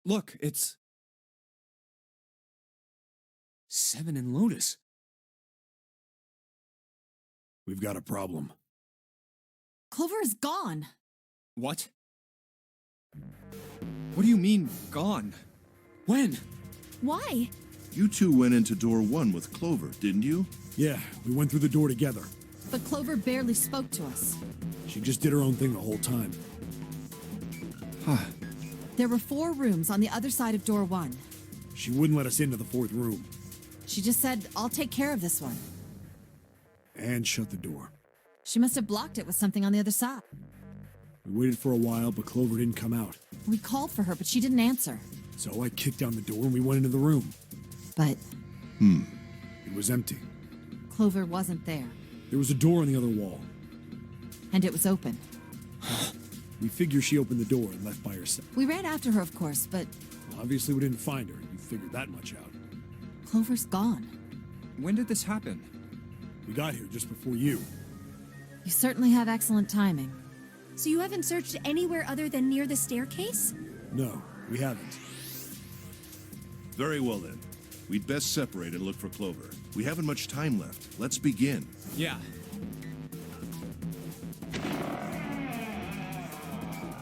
Look, it's... Seven and Lotus. We've got a problem. Clover is gone. What? What do you mean, gone? When? Why? You two went into door 1 with Clover, didn't you? Yeah, we went through the door together. But Clover barely spoke to us. She just did her own thing the whole time. Huh. There were 4 rooms on the other side of door 1. She wouldn't let us into the 4th room. She just said, I'll take care of this one. And shut the door. She must have blocked it with something on the other side. We waited for a while, but Clover didn't come out. We called for her, but she didn't answer. So I kicked down the door and we went into the room. But It was empty. Clover wasn't there. There was a door on the other wall. And it was open. We figured she opened the door and left by herself. We ran after her, of course, but Well, obviously we didn't find her. You figured that much out. Clover's gone. When did this happen? We got here just before you. You certainly have excellent timing. So you haven't searched anywhere other than near the staircase? No, we haven't. Very well then. We'd best separate and look for Clover. We haven't much time left. Let's begin. Yeah.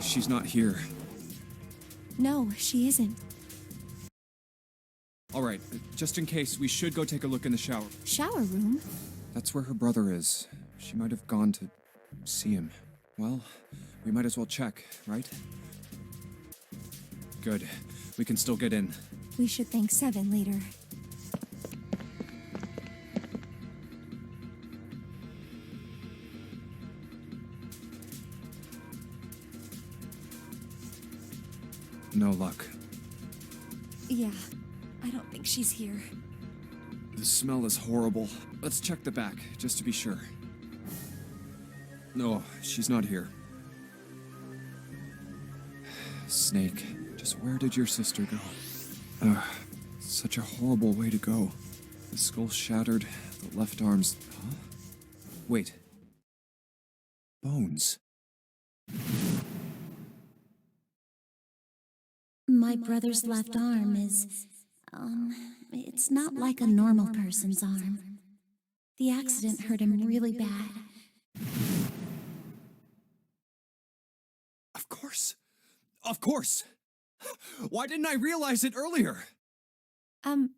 She's not here. No, she isn't. All right, just in case, we should go take a look in the shower. Shower room? That's where her brother is. She might have gone to see him. Well, we might as well check, right? Good. We can still get in. We should thank Seven later. No luck. Yeah, I don't think she's here. The smell is horrible. Let's check the back, just to be sure. No, she's not here. Snake, just where did your sister go? Ugh, such a horrible way to go. The skull shattered, the left arm's... Huh? Wait. Bones. My brother's left arm is, it's not like a normal person's arm. The accident hurt him really bad. Of course. Of course. Why didn't I realize it earlier?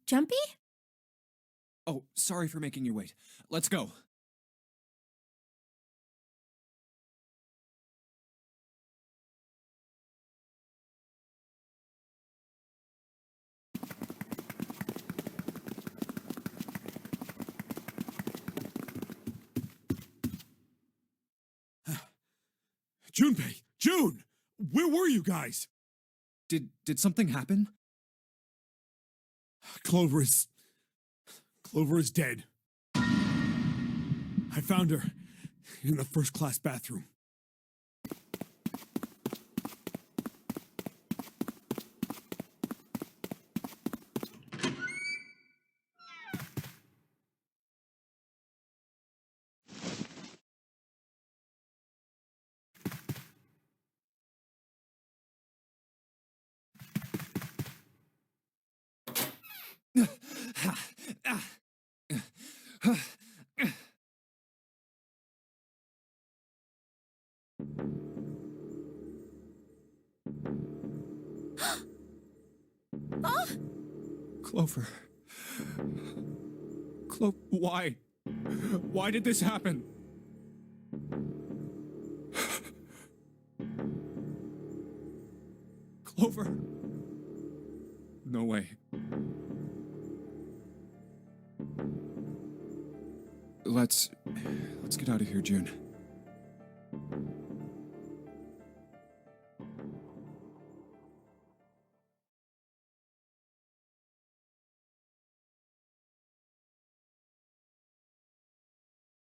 Jumpy? Oh, sorry for making you wait. Let's go. Junpei! June! Where were you guys? Did something happen? Clover is dead. I found her in the first-class bathroom. Clover. Why? Why did this happen? Clover. No way. Let's get out of here, June.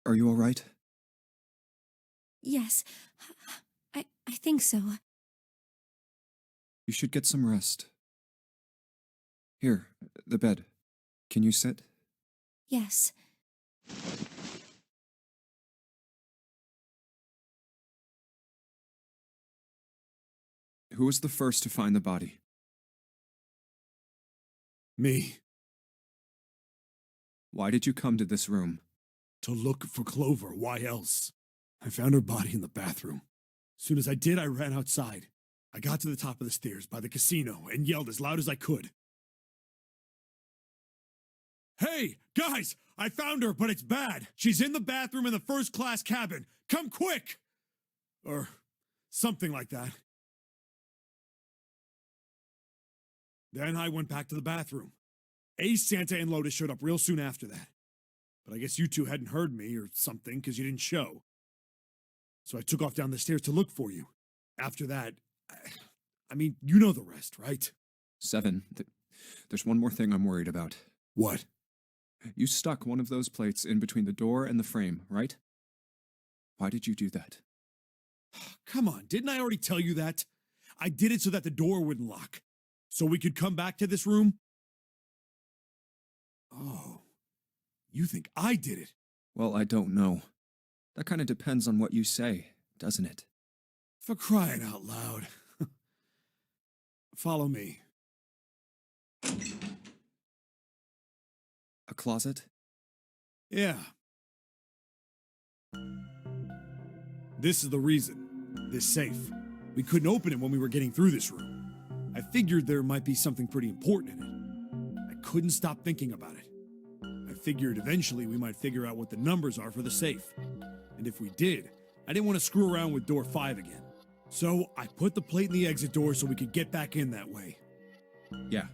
Are you all right? Yes, I think so. You should get some rest. Here, the bed. Can you sit? Yes. Who was the first to find the body? Me. Why did you come to this room? To look for Clover. Why else? I found her body in the bathroom. As soon as I did, I ran outside. I got to the top of the stairs by the casino and yelled as loud as I could. Hey, guys! I found her, but it's bad. She's in the bathroom in the first-class cabin. Come quick! Or something like that. Then I went back to the bathroom. Ace, Santa, and Lotus showed up real soon after that. But I guess you two hadn't heard me or something because you didn't show. So I took off down the stairs to look for you. After that, I mean, you know the rest, right? 7. There's one more thing I'm worried about. What? You stuck one of those plates in between the door and the frame, right? Why did you do that? Come on, didn't I already tell you that? I did it so that the door wouldn't lock. So we could come back to this room? Oh, you think I did it? Well, I don't know. That kind of depends on what you say, doesn't it? For crying out loud. Follow me. A closet? Yeah. This is the reason. This safe. We couldn't open it when we were getting through this room. I figured there might be something pretty important in it. I couldn't stop thinking about it. I figured eventually we might figure out what the numbers are for the safe. And if we did, I didn't want to screw around with door 5 again. So I put the plate in the exit door so we could get back in that way. Yeah.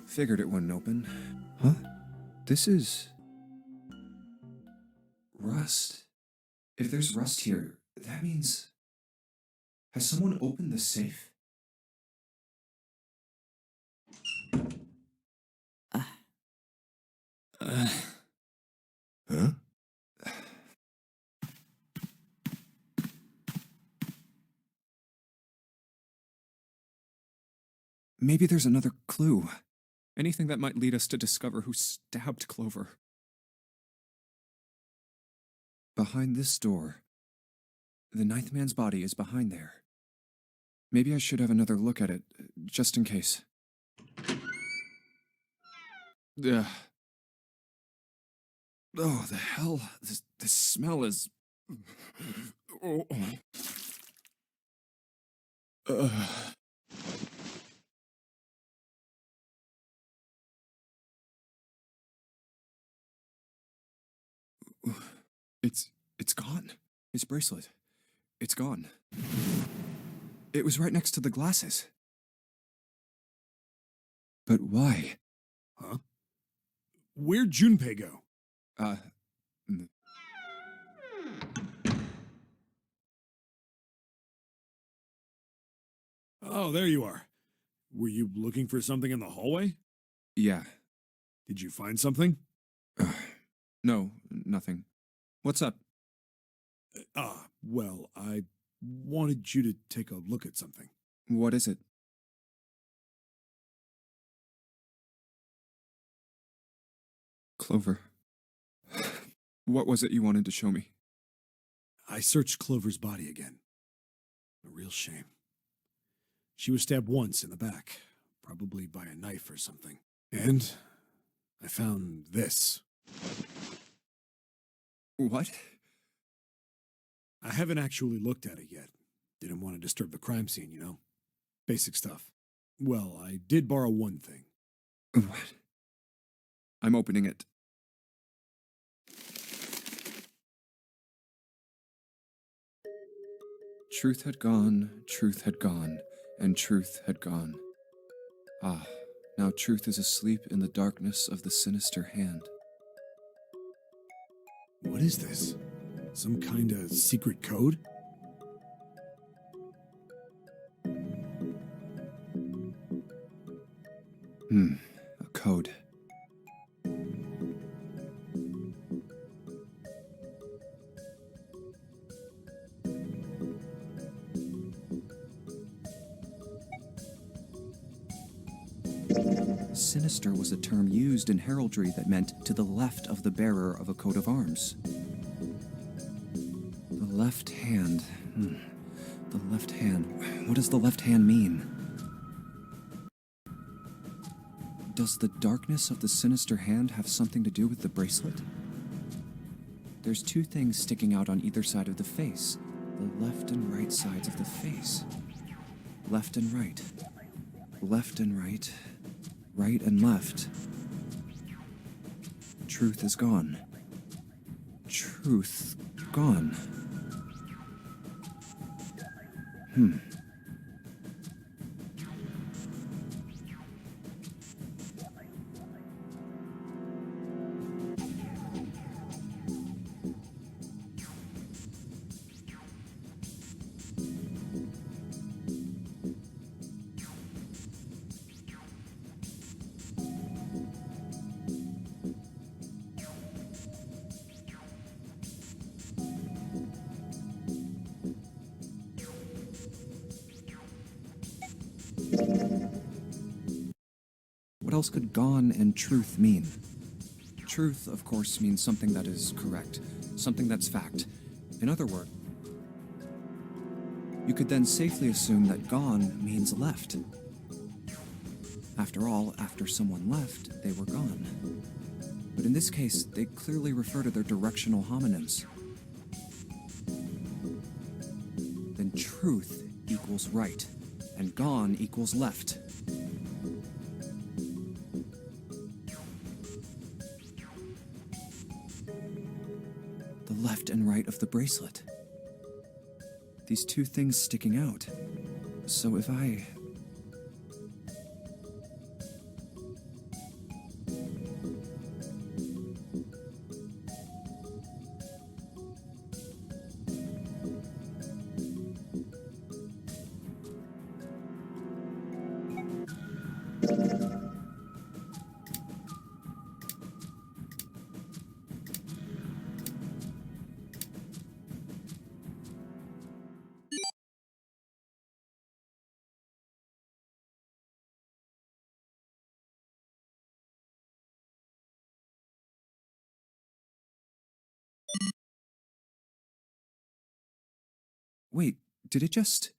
Figured it wouldn't open. Huh? This is... rust. If there's rust here, that means... Has someone opened the safe? Huh? Maybe there's another clue. Anything that might lead us to discover who stabbed Clover. Behind this door. The ninth man's body is behind there. Maybe I should have another look at it, just in case. Ugh. Oh, the hell? This smell is... Oh. It's gone. His bracelet. It's gone. It was right next to the glasses. But why? Huh? Where'd Junpei go? Oh, there you are. Were you looking for something in the hallway? Yeah. Did you find something? No, nothing. What's up? Well, I wanted you to take a look at something. What is it? Clover. What was it you wanted to show me? I searched Clover's body again. A real shame. She was stabbed once in the back, probably by a knife or something. And I found this. What? I haven't actually looked at it yet. Didn't want to disturb the crime scene, you know? Basic stuff. Well, I did borrow one thing. What? I'm opening it. Truth had gone, and truth had gone. Ah, now truth is asleep in the darkness of the sinister hand. What is this? Some kind of secret code? A code. Sinister was a term used in heraldry that meant to the left of the bearer of a coat of arms. The left hand. The left hand. What does the left hand mean? Does the darkness of the sinister hand have something to do with the bracelet? There's two things sticking out on either side of the face. The left and right sides of the face. Left and right. Left and right. Right and left. Truth is gone. Truth gone. What else could gone and truth mean? Truth, of course, means something that is correct, something that's fact. In other words, you could then safely assume that gone means left. After all, after someone left, they were gone. But in this case, they clearly refer to their directional homonyms. Then truth equals right, and gone equals left. The left and right of the bracelet. These two things sticking out. So if I... Wait, did it just...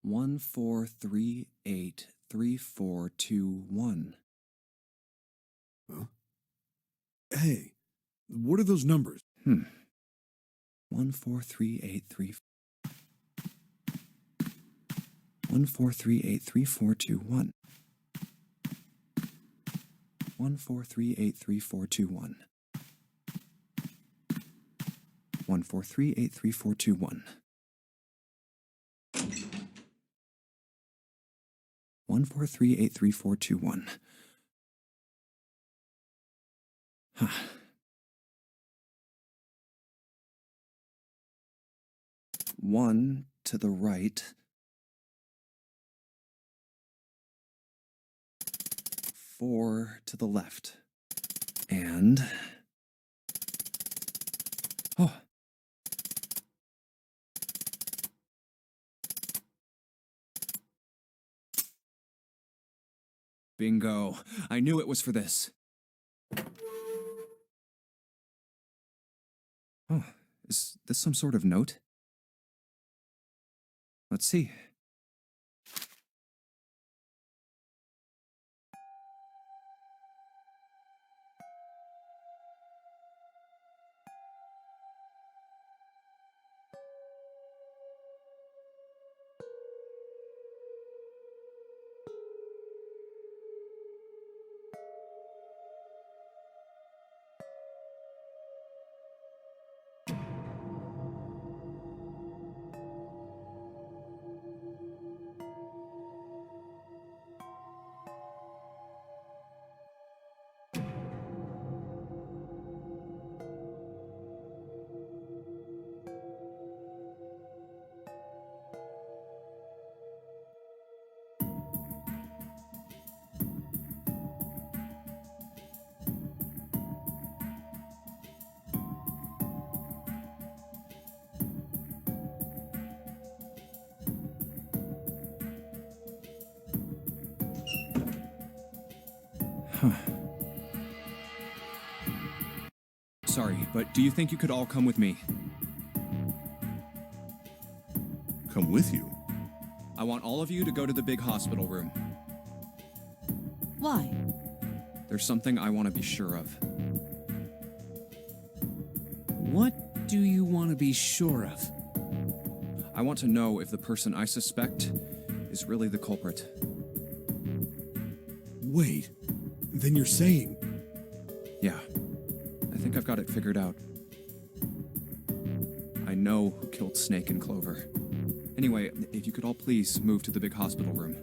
One, 4, 3, 8, 3, 4, 2, 1. Huh? Hey, what are those numbers? 1, 4, 3, 8, 3... 1, 4, 3, 8, 3, 4, 2, 1. 1, 4, 3, 8, 3, 4, 2, 1. 1, 4, 3, 8, 3, 4, 2, 1. 1, 4, 3, 8, 3, 4, 2, 1. Huh. One to the right. 4 to the left. And... Oh. Bingo. I knew it was for this. Oh, is this some sort of note? Let's see. sorry, but do you think you could all come with me? Come with you. I want all of you to go to the big hospital room. Why? There's something I want to be sure of. What do you want to be sure of? I want to know if the person I suspect is really the culprit. Wait, then you're saying... Yeah, I think I've got it figured out. I know who killed Snake and Clover. Anyway, if you could all please move to the big hospital room.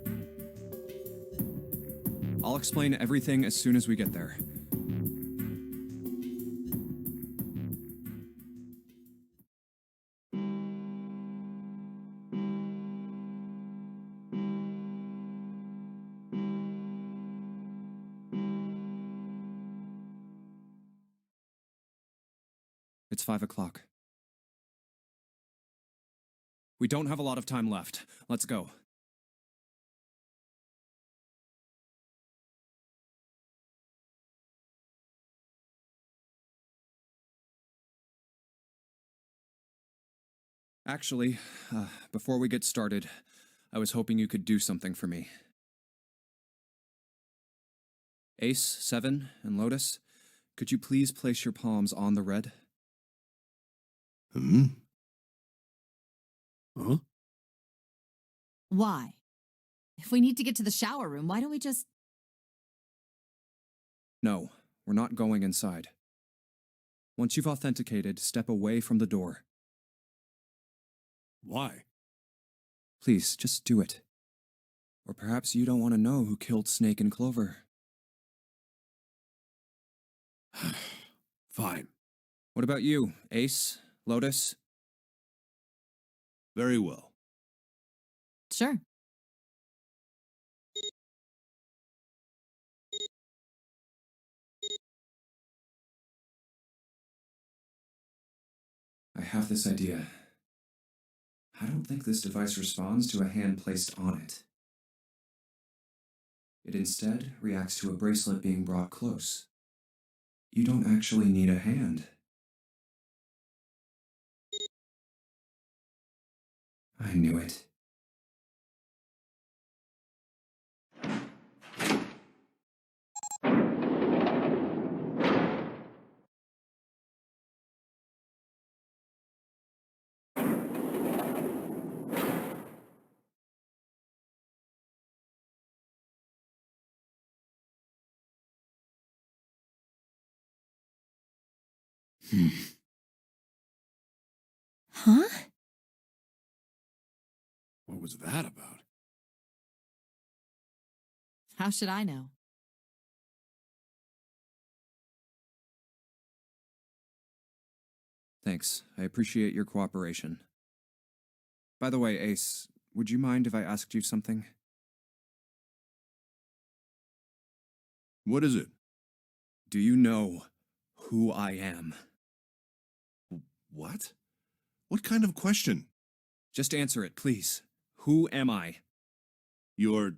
I'll explain everything as soon as we get there. It's 5 o'clock. We don't have a lot of time left. Let's go. Actually, before we get started, I was hoping you could do something for me. Ace, Seven, and Lotus, could you please place your palms on the red? Hmm? Huh? Why? If we need to get to the shower room, why don't we just... No, we're not going inside. Once you've authenticated, step away from the door. Why? Please, just do it. Or perhaps you don't want to know who killed Snake and Clover. Fine. What about you, Ace, Lotus? Very well. Sure. I have this idea. I don't think this device responds to a hand placed on it. It instead reacts to a bracelet being brought close. You don't actually need a hand. I knew it. Huh? What was that about? How should I know? Thanks. I appreciate your cooperation. By the way, Ace, would you mind if I asked you something? What is it? Do you know who I am? What? What kind of question? Just answer it, please. Who am I? You're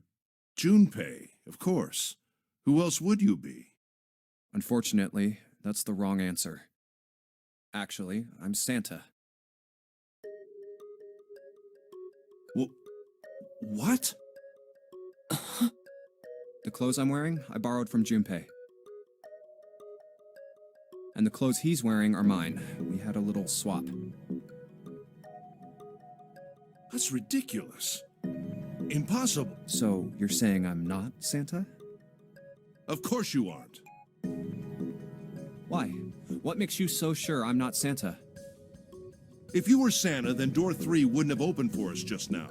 Junpei, of course. Who else would you be? Unfortunately, that's the wrong answer. Actually, I'm Santa. What? The clothes I'm wearing, I borrowed from Junpei. And the clothes he's wearing are mine. We had a little swap. That's ridiculous. Impossible. So, you're saying I'm not Santa? Of course you aren't. Why? What makes you so sure I'm not Santa? If you were Santa, then door 3 wouldn't have opened for us just now.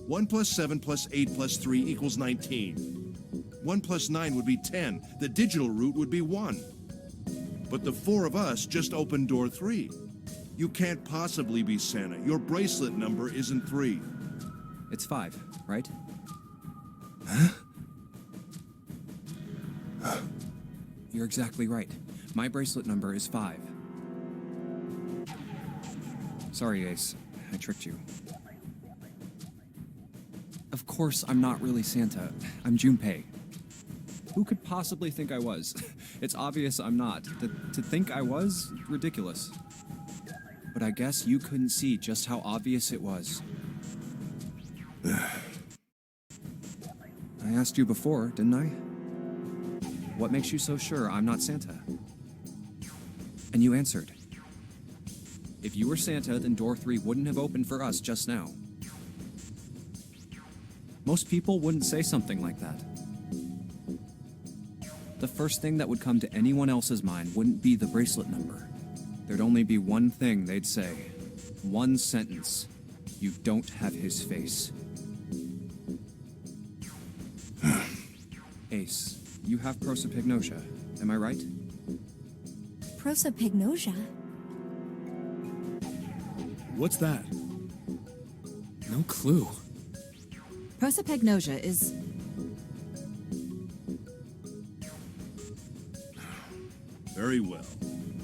1 plus 7 plus 8 plus 3 equals 19. 1 plus 9 would be 10. The digital route would be 1. But the 4 of us just opened door 3. You can't possibly be Santa. Your bracelet number isn't 3. It's 5, right? You're exactly right. My bracelet number is 5. Sorry, Ace. I tricked you. Of course, I'm not really Santa. I'm Junpei. Who could possibly think I was? It's obvious I'm not. To think I was? Ridiculous. But I guess you couldn't see just how obvious it was. I asked you before, didn't I? What makes you so sure I'm not Santa? And you answered. If you were Santa, then door 3 wouldn't have opened for us just now. Most people wouldn't say something like that. The first thing that would come to anyone else's mind wouldn't be the bracelet number. There'd only be one thing they'd say. One sentence. You don't have his face. Ace, you have prosopagnosia, am I right? Prosopagnosia? What's that? No clue. Prosopagnosia is... Very well.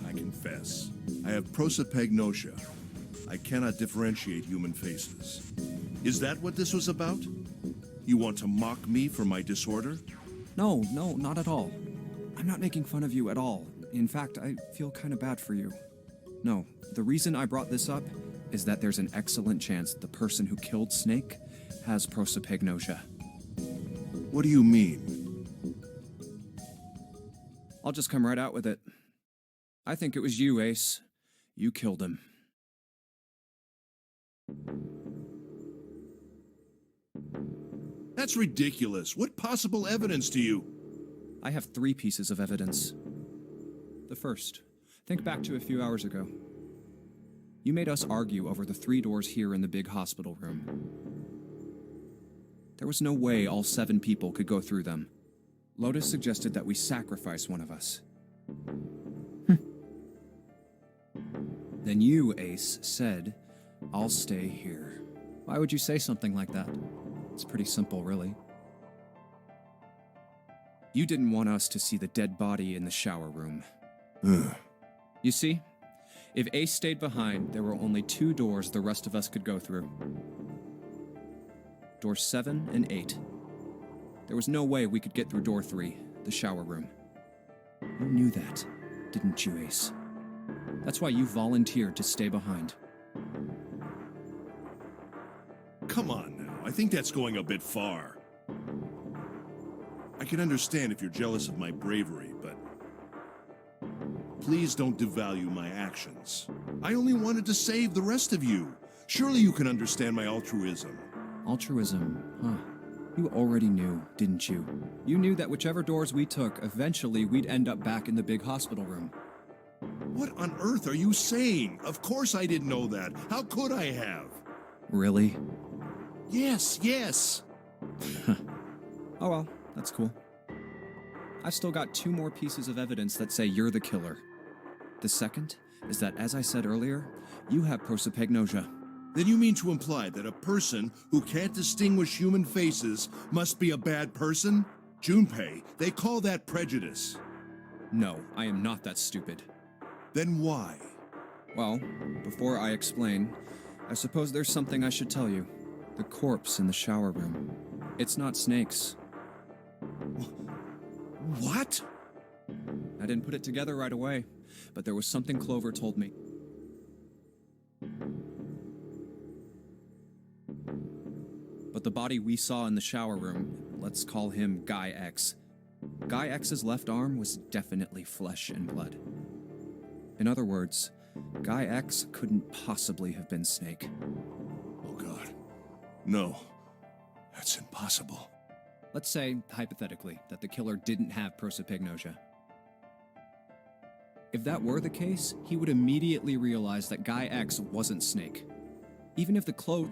I confess. I have prosopagnosia. I cannot differentiate human faces. Is that what this was about? You want to mock me for my disorder? No, not at all. I'm not making fun of you at all. In fact, I feel kind of bad for you. No, the reason I brought this up is that there's an excellent chance the person who killed Snake has prosopagnosia. What do you mean? I'll just come right out with it. I think it was you, Ace. You killed him. That's ridiculous. What possible evidence do you... I have 3 pieces of evidence. The first, think back to a few hours ago. You made us argue over the 3 doors here in the big hospital room. There was no way all 7 people could go through them. Lotus suggested that we sacrifice one of us. Then you, Ace, said, I'll stay here. Why would you say something like that? It's pretty simple, really. You didn't want us to see the dead body in the shower room. You see, if Ace stayed behind, there were only 2 doors the rest of us could go through. Doors 7 and 8. There was no way we could get through door 3, the shower room. You knew that, didn't you, Ace? That's why you volunteered to stay behind. Come on now, I think that's going a bit far. I can understand if you're jealous of my bravery, but... please don't devalue my actions. I only wanted to save the rest of you. Surely you can understand my altruism. Altruism, huh? You already knew, didn't you? You knew that whichever doors we took, eventually we'd end up back in the big hospital room. What on earth are you saying? Of course I didn't know that. How could I have? Really? Yes. Oh well, that's cool. I've still got 2 more pieces of evidence that say you're the killer. The second is that, as I said earlier, you have prosopagnosia. Then you mean to imply that a person who can't distinguish human faces must be a bad person? Junpei, they call that prejudice. No, I am not that stupid. Then why? Well, before I explain, I suppose there's something I should tell you. The corpse in the shower room. It's not Snake's. What? I didn't put it together right away, but there was something Clover told me. But the body we saw in the shower room, let's call him Guy X. Guy X's left arm was definitely flesh and blood. In other words, Guy X couldn't possibly have been Snake. Oh God. No. That's impossible. Let's say, hypothetically, that the killer didn't have prosopagnosia. If that were the case, he would immediately realize that Guy X wasn't Snake. Even if the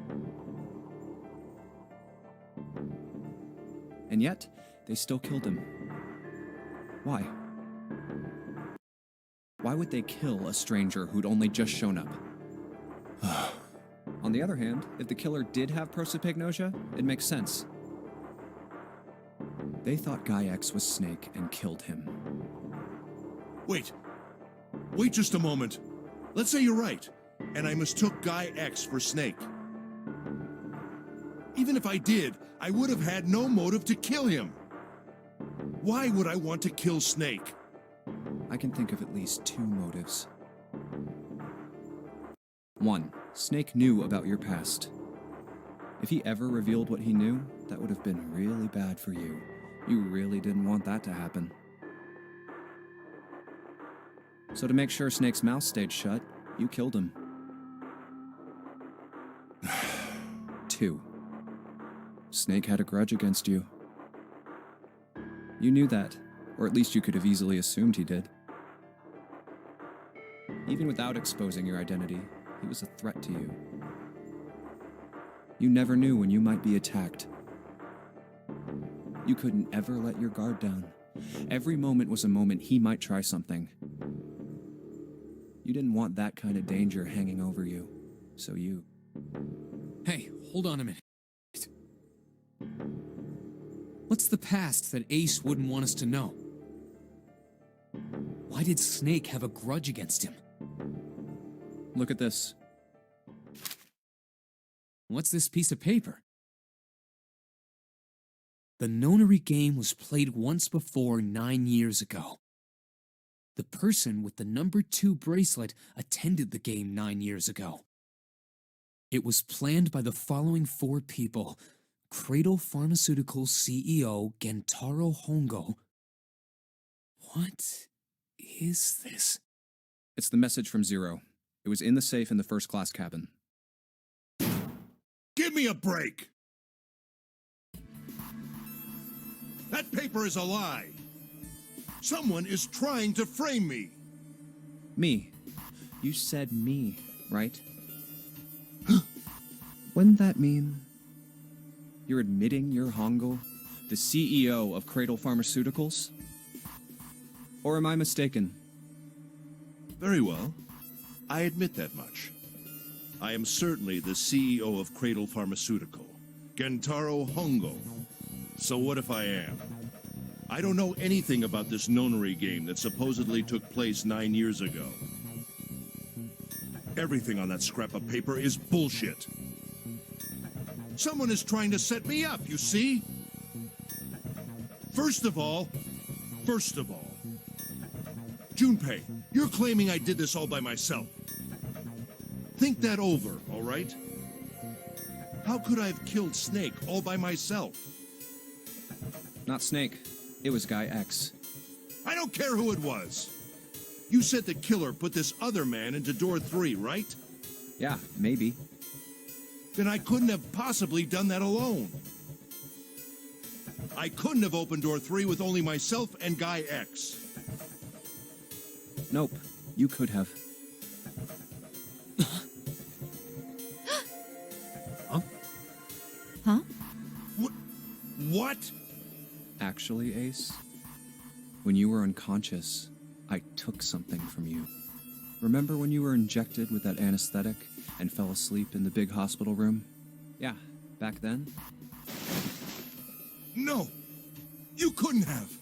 And yet, they still killed him. Why? Why would they kill a stranger who'd only just shown up? On the other hand, if the killer did have prosopagnosia, it makes sense. They thought Guy X was Snake and killed him. Wait just a moment. Let's say you're right, and I mistook Guy X for Snake. Even if I did, I would have had no motive to kill him. Why would I want to kill Snake? I can think of at least two motives. 1. Snake knew about your past. If he ever revealed what he knew, that would have been really bad for you. You really didn't want that to happen. So to make sure Snake's mouth stayed shut, you killed him. 2. Snake had a grudge against you. You knew that, or at least you could have easily assumed he did. Even without exposing your identity, he was a threat to you. You never knew when you might be attacked. You couldn't ever let your guard down. Every moment was a moment he might try something. You didn't want that kind of danger hanging over you, so you... Hey, hold on a minute. What's the past that Ace wouldn't want us to know? Why did Snake have a grudge against him? Look at this. What's this piece of paper? The nonary game was played once before 9 years ago. The person with the number 2 bracelet attended the game 9 years ago. It was planned by the following 4 people: Cradle Pharmaceuticals CEO Gentaro Hongo. What is this? It's the message from Zero. It was in the safe in the first-class cabin. Give me a break! That paper is a lie! Someone is trying to frame me! Me. You said me, right? Wouldn't that mean you're admitting you're Hongo, the CEO of Cradle Pharmaceuticals? Or am I mistaken? Very well. I admit that much. I am certainly the CEO of Cradle Pharmaceutical, Gentaro Hongo. So what if I am? I don't know anything about this nonary game that supposedly took place 9 years ago. Everything on that scrap of paper is bullshit. Someone is trying to set me up, you see? First of all, Junpei, you're claiming I did this all by myself. Think that over, all right? How could I have killed Snake all by myself? Not Snake. It was Guy X. I don't care who it was. You said the killer put this other man into door 3, right? Yeah, maybe. Then I couldn't have possibly done that alone. I couldn't have opened door 3 with only myself and Guy X. Nope. You could have. Huh? What? Actually, Ace, when you were unconscious, I took something from you. Remember when you were injected with that anesthetic and fell asleep in the big hospital room? Yeah, back then. No! You couldn't have!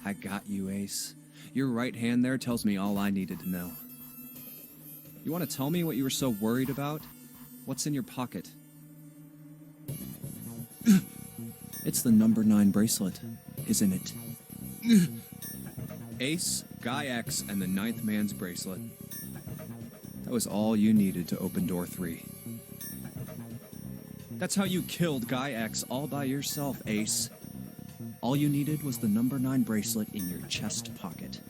I got you, Ace. Your right hand there tells me all I needed to know. You want to tell me what you were so worried about? What's in your pocket? It's the number 9 bracelet, isn't it? Ace, Guy X, and the 9th man's bracelet. That was all you needed to open door 3. That's how you killed Guy X all by yourself, Ace. All you needed was the number 9 bracelet in your chest pocket.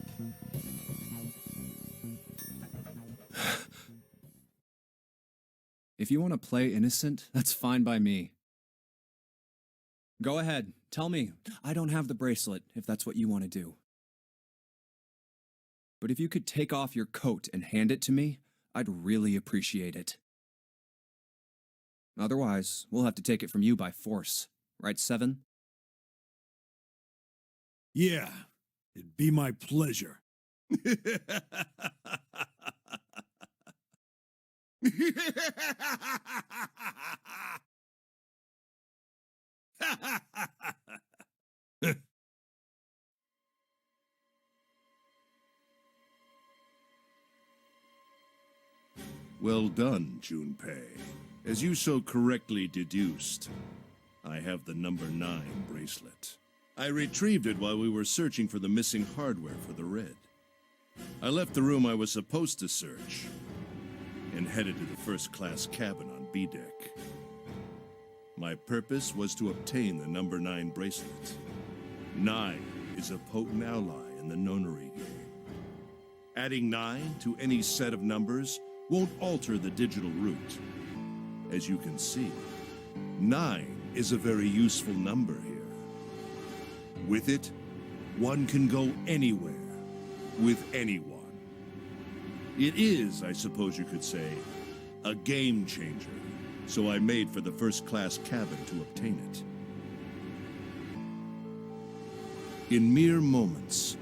If you want to play innocent, that's fine by me. Go ahead, tell me. I don't have the bracelet, if that's what you want to do. But if you could take off your coat and hand it to me, I'd really appreciate it. Otherwise, we'll have to take it from you by force. Right, Seven? Yeah, it'd be my pleasure. Well done, Junpei. As you so correctly deduced, I have the number 9 bracelet. I retrieved it while we were searching for the missing hardware for the red. I left the room I was supposed to search and headed to the first-class cabin on B deck. My purpose was to obtain the number 9 bracelet. 9 is a potent ally in the nonary game. Adding 9 to any set of numbers won't alter the digital root. As you can see, 9 is a very useful number here. With it, one can go anywhere, with anyone. It is, I suppose you could say, a game changer, so I made for the first-class cabin to obtain it. In mere moments,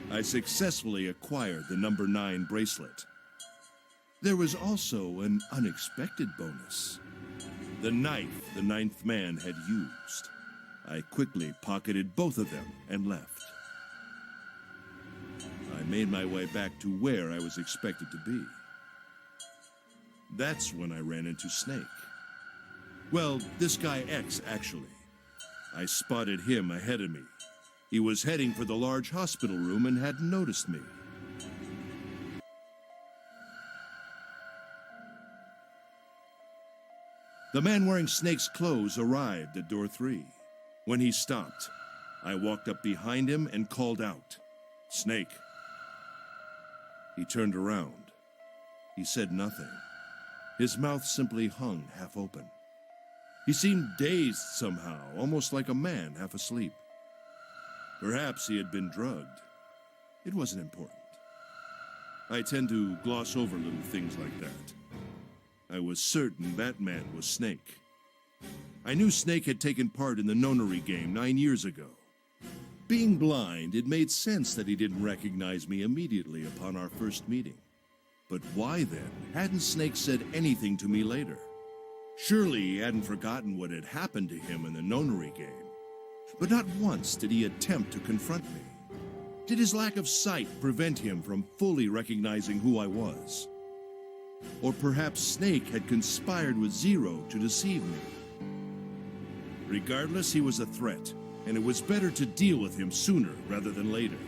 I successfully acquired the number 9 bracelet. There was also an unexpected bonus. The knife the 9th man had used. I quickly pocketed both of them and left. I made my way back to where I was expected to be. That's when I ran into Snake. Well, this guy X, actually. I spotted him ahead of me. He was heading for the large hospital room and hadn't noticed me. The man wearing Snake's clothes arrived at door 3. When he stopped, I walked up behind him and called out, "Snake." He turned around. He said nothing. His mouth simply hung half open. He seemed dazed somehow, almost like a man half asleep. Perhaps he had been drugged. It wasn't important. I tend to gloss over little things like that. I was certain that man was Snake. I knew Snake had taken part in the nonary game 9 years ago. Being blind, it made sense that he didn't recognize me immediately upon our first meeting. But why then hadn't Snake said anything to me later? Surely he hadn't forgotten what had happened to him in the nonary game. But not once did he attempt to confront me. Did his lack of sight prevent him from fully recognizing who I was? Or perhaps Snake had conspired with Zero to deceive me. Regardless, he was a threat, and it was better to deal with him sooner rather than later.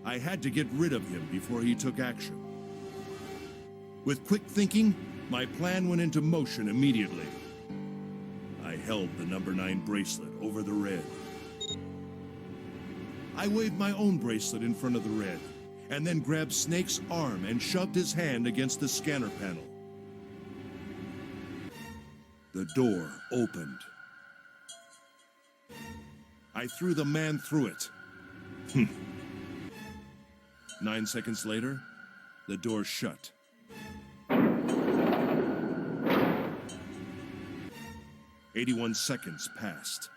I had to get rid of him before he took action. With quick thinking, my plan went into motion immediately. I held the number 9 bracelet over the red. I waved my own bracelet in front of the red, and then grabbed Snake's arm and shoved his hand against the scanner panel. The door opened. I threw the man through it. 9 seconds later, the door shut. "81 seconds passed.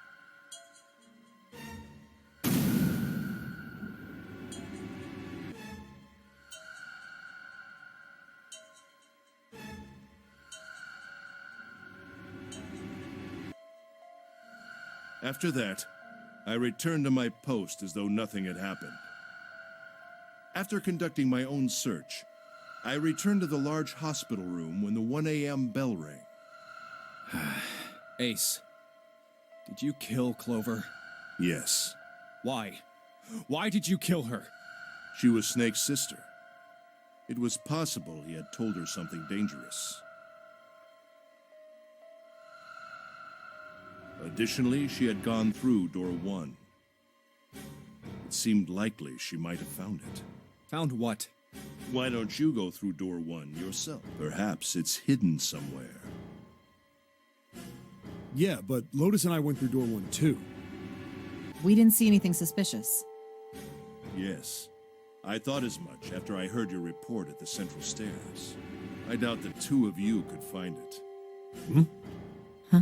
After that, I returned to my post as though nothing had happened. After conducting my own search, I returned to the large hospital room when the 1 a.m. bell rang. Ace, did you kill Clover? Yes, Why? Why did you kill her? she was Snake's sister. It was possible he had told her something dangerous. Additionally, she had gone through door 1. It seemed likely she might have found it. Found what? Why don't you go through door 1 yourself? Perhaps it's hidden somewhere. Yeah, but Lotus and I went through door 1 too. We didn't see anything suspicious. Yes, I thought as much after I heard your report at the central stairs. I doubt the two of you could find it. Huh?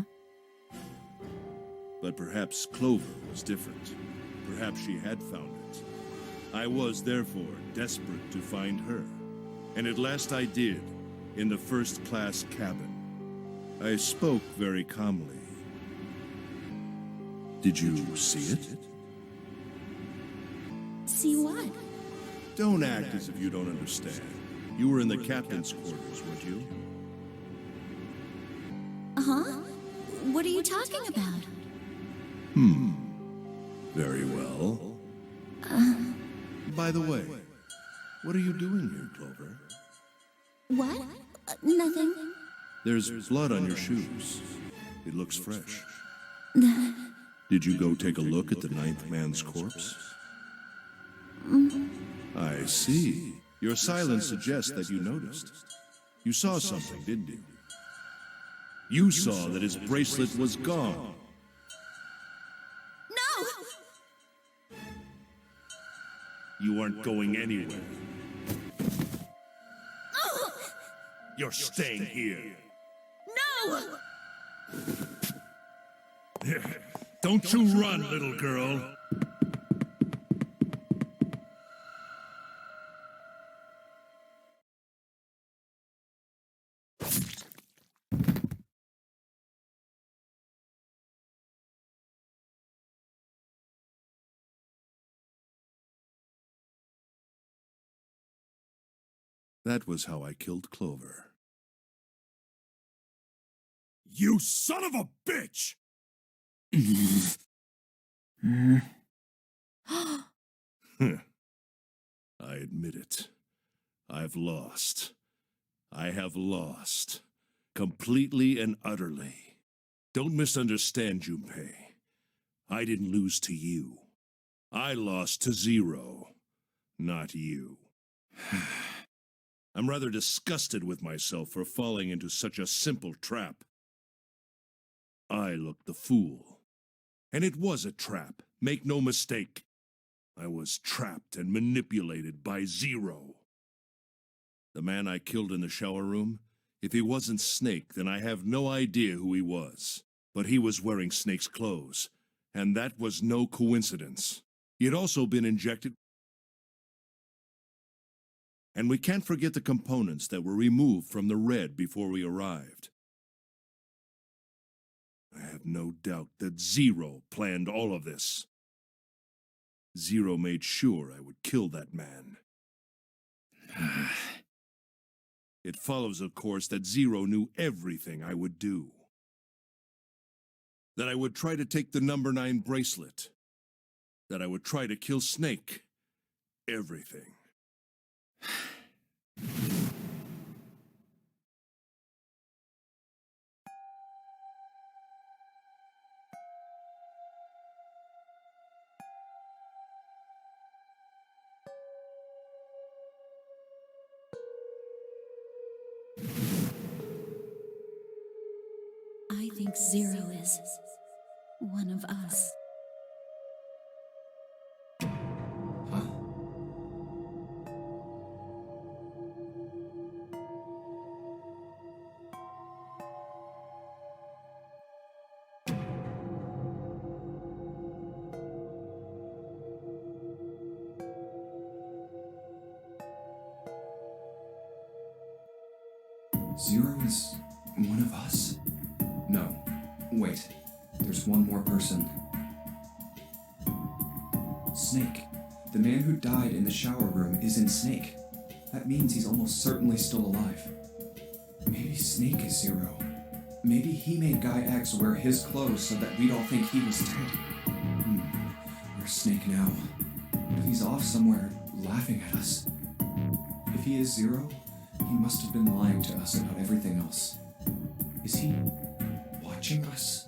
But perhaps Clover was different. Perhaps she had found it. I was, therefore, desperate to find her. And at last I did, in the first-class cabin. I spoke very calmly. Did you see it? See what? Don't act as if you don't understand. You were in the captain's quarters, weren't you? Huh? What are you talking about? Very well. By the way, what are you doing here, Clover? What? Nothing. There's blood on your shoes. It looks fresh. Did you go take a look at the ninth man's corpse? I see. Your silence suggests that you noticed. You saw something, didn't you? You saw that his bracelet was gone. No! You aren't going anywhere. You're staying here. No! Don't you run, little girl. That was how I killed Clover. You son of a bitch! I admit it. I've lost. I have lost. Completely and utterly. Don't misunderstand, Junpei. I didn't lose to you. I lost to Zero, not you. I'm rather disgusted with myself for falling into such a simple trap. I looked the fool. And it was a trap, make no mistake. I was trapped and manipulated by Zero. The man I killed in the shower room, if he wasn't Snake, then I have no idea who he was. But he was wearing Snake's clothes, and that was no coincidence. He had also been injected. And we can't forget the components that were removed from the red before we arrived. I have no doubt that Zero planned all of this. Zero made sure I would kill that man. It follows, of course, that Zero knew everything I would do. That I would try to take the number 9 bracelet. That I would try to kill Snake. Everything. I think Zero is one of us. Huh? Zero is one of us? No. Wait. There's one more person. Snake. The man who died in the shower room isn't Snake. That means he's almost certainly still alive. Maybe Snake is Zero. Maybe he made Guy X wear his clothes so that we'd all think he was dead. Where's Snake now? What if he's off somewhere laughing at us? If he is Zero, he must have been lying to us about everything else. Is he watching us?